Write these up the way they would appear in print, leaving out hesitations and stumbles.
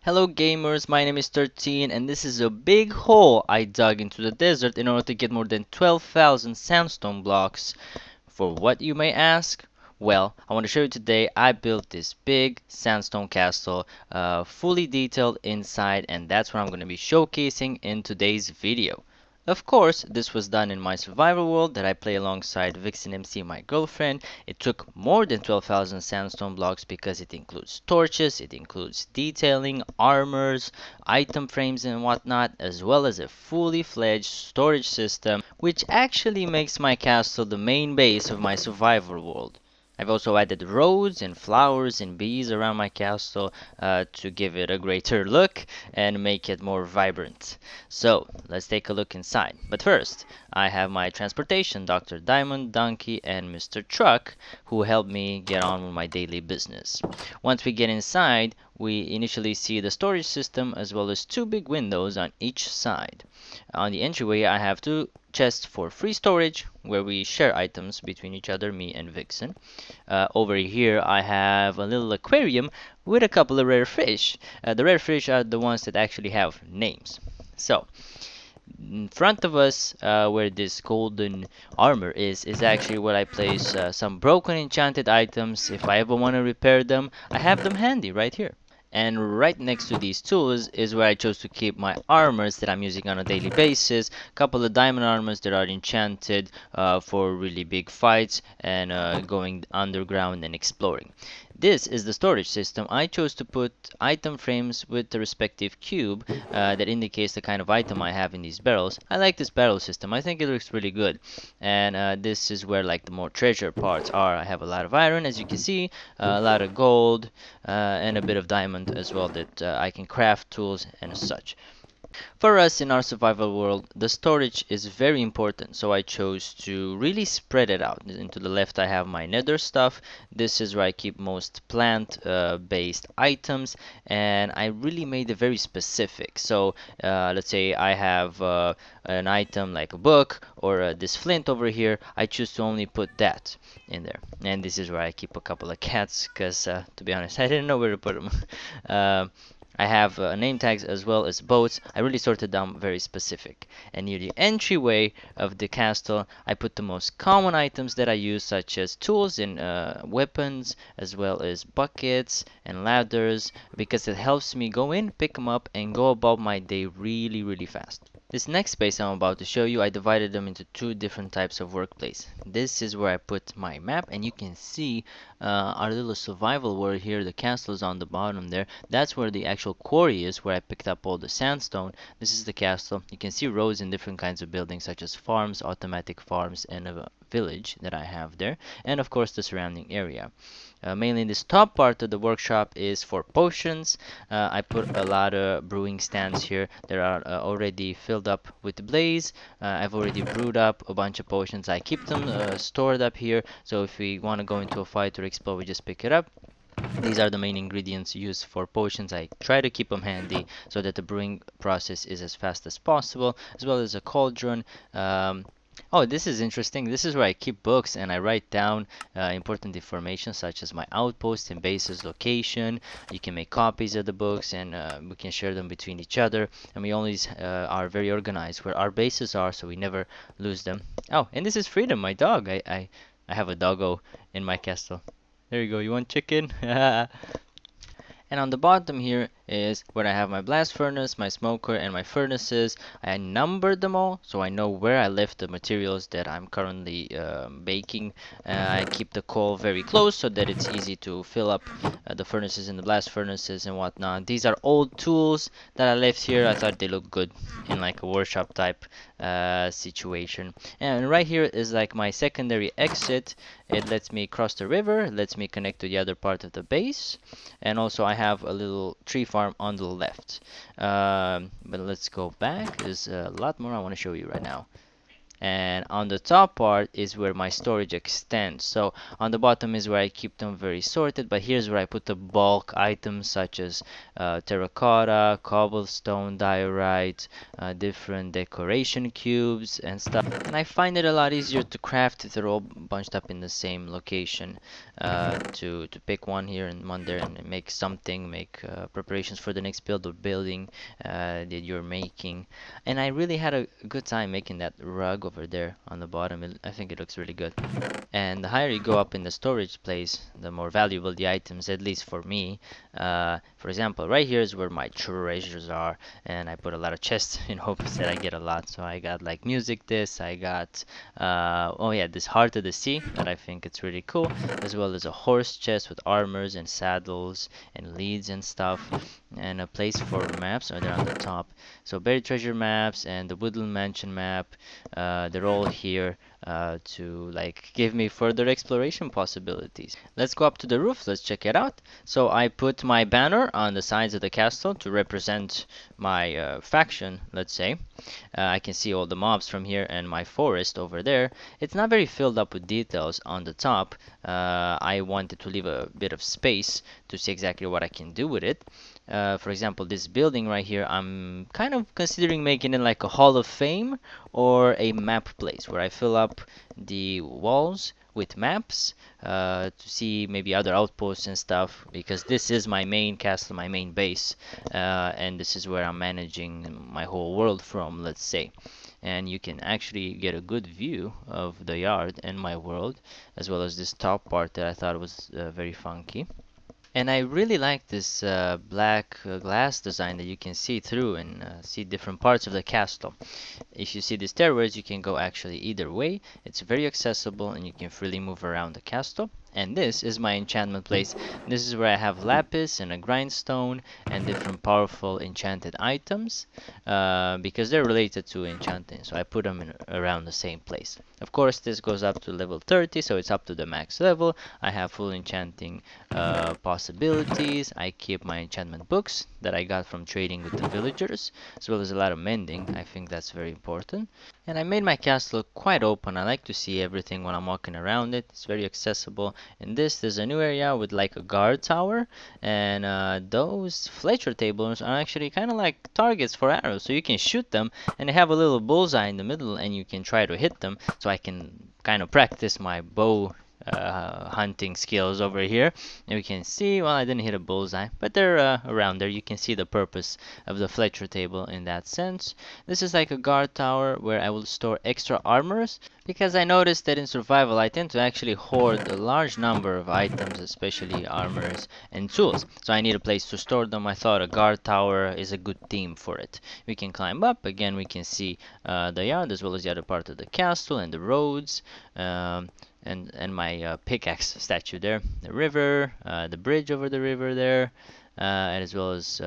Hello gamers, my name is 13 and this is a big hole I dug into the desert in order to get more than 12,000 sandstone blocks. For what you may ask? Well, I want to show you today I built this big sandstone castle, fully detailed inside, and that's what I'm going to be showcasing in today's video. Of course, this was done in my survival world that I play alongside Vixen MC, my girlfriend. It took more than 12,000 sandstone blocks because it includes torches, it includes detailing, armors, item frames and whatnot, as well as a fully fledged storage system, which actually makes my castle the main base of my survival world. I've also added roads and flowers and bees around my castle to give it a greater look and make it more vibrant. So let's take a look inside. But first, I have my transportation, Dr. Diamond, Donkey, and Mr. Truck, who help me get on with my daily business. Once we get inside, we initially see the storage system as well as two big windows on each side. On the entryway, I have two chests for free storage where we share items between each other, me and Vixen. Over here, I have a little aquarium with a couple of rare fish. The rare fish are the ones that actually have names. So, in front of us, where this golden armor is actually where I place some broken enchanted items. If I ever want to repair them, I have them handy right here. And right next to these tools is where I chose to keep my armors that I'm using on a daily basis. Couple of diamond armors that are enchanted for really big fights and going underground and exploring. This is the storage system. I chose to put item frames with the respective cube that indicates the kind of item I have in these barrels. I like this barrel system. I think it looks really good. And this is where like the more treasure parts are. I have a lot of iron, as you can see, a lot of gold, and a bit of diamond as well that I can craft tools and such. For us in our survival world, the storage is very important, so I chose to really spread it out. Into the left, I have my nether stuff. This is where I keep most plant-based items, and I really made it very specific. So, let's say I have an item like a book or this flint over here. I choose to only put that in there, and this is where I keep a couple of cats, because to be honest, I didn't know where to put them. I have name tags as well as boats. I really sorted them very specific. And near the entryway of the castle, I put the most common items that I use, such as tools and weapons, as well as buckets and ladders, because it helps me go in, pick them up, and go about my day really, really fast. This next space I'm about to show you, I divided them into two different types of workplace. This is where I put my map, and you can see our little survival world here. The castle is on the bottom there. That's where the actual quarry is, where I picked up all the sandstone. This is the castle. You can see roads in different kinds of buildings, such as farms, automatic farms, and a village that I have there, and of course the surrounding area. Mainly this top part of the workshop is for potions. I put a lot of brewing stands here that are already filled up with blaze. I've already brewed up a bunch of potions. I keep them stored up here, so if we want to go into a fight or explore, we just pick it up. These are the main ingredients used for potions. I try to keep them handy so that the brewing process is as fast as possible, as well as a cauldron. Oh, this is interesting. This is where I keep books and I write down important information such as my outpost and base's location. You can make copies of the books and we can share them between each other. And we always are very organized where our bases are, so we never lose them. Oh, and this is Freedom, my dog. I have a doggo in my castle. There you go. You want chicken? And on the bottom here is where I have my blast furnace, my smoker, and my furnaces. I numbered them all so I know where I left the materials that I'm currently baking. I keep the coal very close so that it's easy to fill up the furnaces and the blast furnaces and whatnot. These are old tools that I left here. I thought they looked good in like a workshop type situation. And right here is like my secondary exit. It lets me cross the river, it lets me connect to the other part of the base, and also I have a little tree farm on the left. But let's go back. There's a lot more I want to show you right now. and on the top part is where my storage extends. So on the bottom is where I keep them very sorted, but here's where I put the bulk items such as terracotta, cobblestone, diorite, different decoration cubes and stuff. And I find it a lot easier to craft if they're all bunched up in the same location. To pick one here and one there and make something, make preparations for the next build or building that you're making. And I really had a good time making that rug over there on the bottom. I think it looks really good. And the higher you go up in the storage place, the more valuable the items, at least for me. For example, right here is where my treasures are, and I put a lot of chests in hopes that I get a lot. So I got like music discs, I got, oh yeah, this Heart of the Sea that I think it's really cool, as well as a horse chest with armors and saddles and leads and stuff, and a place for maps, or they're on the top. So buried treasure maps and the woodland mansion map, they're all here to like give me further exploration possibilities. Let's go up to the roof, let's check it out. So I put my banner on the sides of the castle to represent my faction, let's say. I can see all the mobs from here and my forest over there. It's not very filled up with details on the top. I wanted to leave a bit of space to see exactly what I can do with it. For example, this building right here, I'm kind of considering making it like a Hall of Fame or a map place where I fill up the walls with maps to see maybe other outposts and stuff, because this is my main castle, my main base, and this is where I'm managing my whole world from, let's say. And you can actually get a good view of the yard and my world, as well as this top part that I thought was very funky. And I really like this black glass design that you can see through and see different parts of the castle. If you see the stairways, you can go actually either way. It's very accessible and you can freely move around the castle. And this is my enchantment place. This is where I have lapis and a grindstone and different powerful enchanted items because they're related to enchanting. So I put them in around the same place. Of course, this goes up to level 30, so it's up to the max level. I have full enchanting possibilities. I keep my enchantment books that I got from trading with the villagers, as well as a lot of mending. I think that's very important. And I made my castle quite open. I like to see everything when I'm walking around it. It's very accessible. In this, there's a new area with like a guard tower, and those Fletcher tables are actually kind of like targets for arrows. So you can shoot them, and they have a little bullseye in the middle, and you can try to hit them. So I can kind of practice my bow hunting skills over here. And we can see, well, I didn't hit a bullseye, but they're around there. You can see the purpose of the Fletcher table in that sense. This is like a guard tower where I will store extra armors, because I noticed that in survival I tend to actually hoard a large number of items, especially armors and tools. So I need a place to store them. I thought a guard tower is a good theme for it. We can climb up. Again, we can see the yard as well as the other part of the castle and the roads. And my pickaxe statue there, the river, the bridge over the river there, and as well as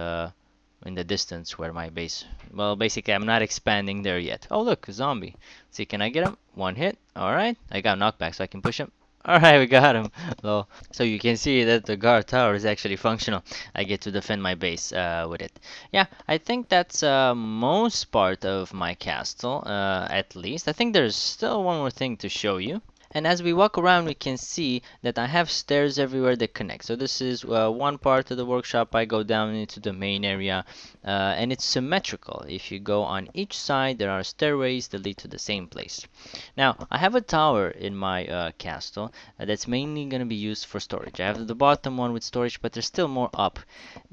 in the distance where my base. Well, basically, I'm not expanding there yet. Oh, look, a zombie. Let's see, can I get him? One hit. All right, I got knockback, so I can push him. All right, we got him. Lol. So you can see that the guard tower is actually functional. I get to defend my base with it. Yeah, I think that's most part of my castle, at least. I think there's still one more thing to show you. And as we walk around, we can see that I have stairs everywhere that connect. So this is one part of the workshop. I go down into the main area, and it's symmetrical. If you go on each side, there are stairways that lead to the same place. Now, I have a tower in my castle that's mainly going to be used for storage. I have the bottom one with storage, but there's still more up.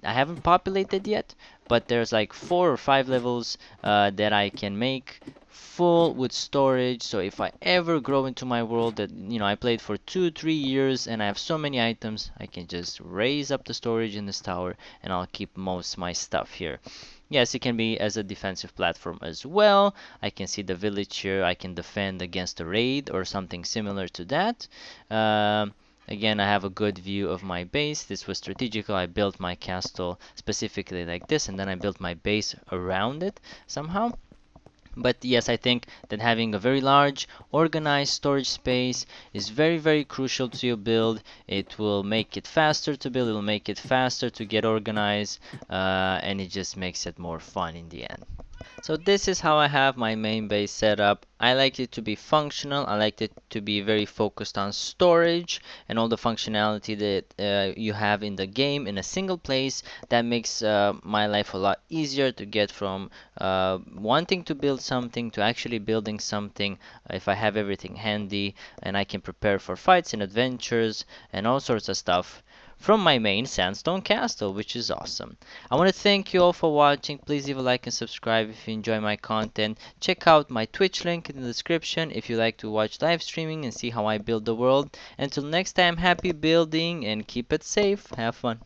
I haven't populated yet, but there's like 4 or 5 levels that I can make full with storage. So if I ever grow into my world that, you know, I played for 2-3 years and I have so many items, I can just raise up the storage in this tower and I'll keep most of my stuff here. Yes, it can be as a defensive platform as well. I can see the village here. I can defend against a raid or something similar to that. Again, I have a good view of my base. This was strategical. I built my castle specifically like this, and then I built my base around it somehow. But yes, I think that having a very large, organized storage space is very, very crucial to your build. It will make it faster to build, it will make it faster to get organized, and it just makes it more fun in the end. So this is how I have my main base set up. I like it to be functional. I like it to be very focused on storage and all the functionality that you have in the game in a single place. That makes my life a lot easier to get from wanting to build something to actually building something if I have everything handy and I can prepare for fights and adventures and all sorts of stuff from my main sandstone castle, which is awesome. I want to thank you all for watching. Please leave a like and subscribe if you enjoy my content. Check out my Twitch link in the description if you like to watch live streaming and see how I build the world. Until next time, happy building and keep it safe. Have fun.